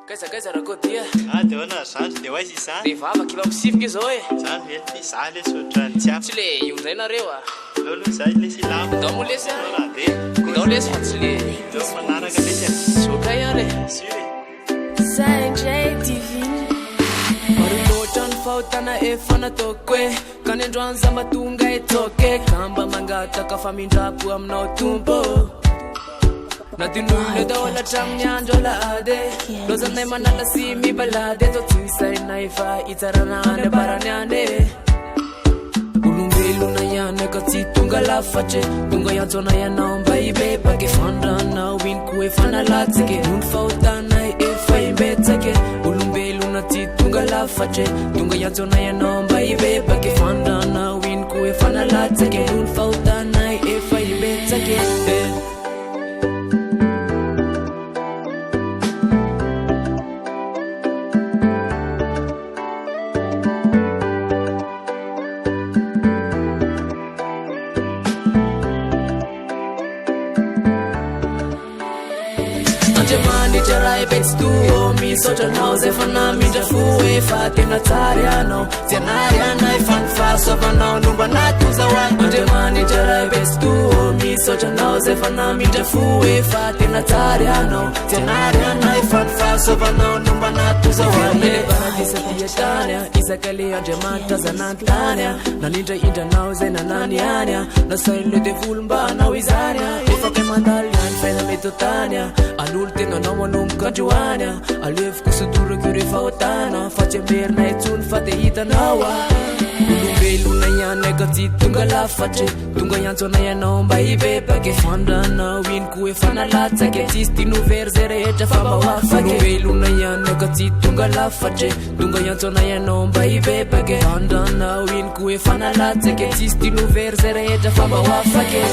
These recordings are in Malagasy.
Kaiza rakodia. Taona zandry dia hoaizy izany. Dia vava kilo misifika izao e. Zany ve izaho le sotra ny tsiapa. Tsy le io nareo a. Lolo zay le silamo. Ndao mo lesy a. Ndao lesy fa tsy le. Ndao manaraka lesy. Soka ihany e. Sure. Eddyvin-Tsy. Marototra ny fahotana efa nataoko e. Ka ny androany za matonga etoke. Kamba mangataka famindrapo aminao tompo. Nadinule dola tramny andro alahady lozanay manala sy mibalady to tsy sainay fa itsarana barany ane olombelona ihany ka tsy tonga lafatry tonga iantsona ianao mba hibebake fandrana winiko efa nalatsike noho ny fahotanay efa imbetsake olombelona tsy tonga lafatry tonga iantsona ianao mba hibebake fandrana winiko efa nalatsake noho ny fahotanay efa imbetsake Jarai bets tuo mi socha nause fana mi jafue fa tena tariano tianariana fan fa so fana numba natu zawai ande mani jarai bets tuo mi socha nause fana mi jafue fa tena tariano tianariana fan fa so fana numba natu zawai le paradisa pietania isakali ande mata zanantania na ninja inda nause na nani ania na saile de vulmba na wizania ifa ke mandalian fena metotania alultena no Kajuana, I live kusuduru kuri fautana, face merna etun fate itanawa. Ulumbeluna yana gati tunga la face, tunga yansona yana omba ibe pake fandana win kue fana latsa ke tisti nu verzere eta famba wafa. Ulumbeluna yana gati tunga la face, tunga yansona yana omba ibe pake fandana win kue fana latsa ke tisti nu verzere eta famba wafa ke.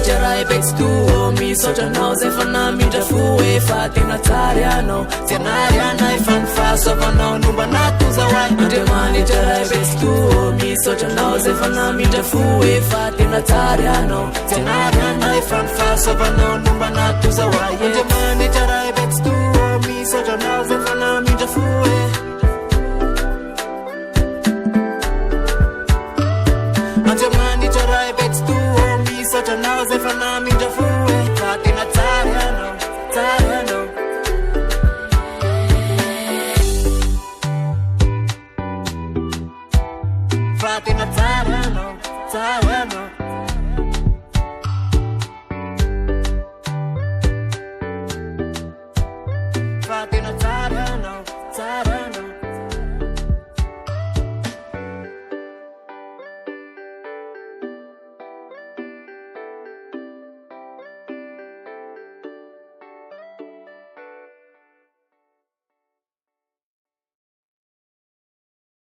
Jarai bets tuo mi socha nause fana mi jafue fa tena tariano tianariana fan fa so fana numba natu zawai ande mani jarai bets tuo mi socha nause fana mi jafue fa tena tariano tianariana fan fa so fana numba natu zawai ande mani jarai bets tuo mi socha nause fana mi jafue ande mani jarai bets tuo socha nause fana mi jafue fatina tariano fatina tariano fatina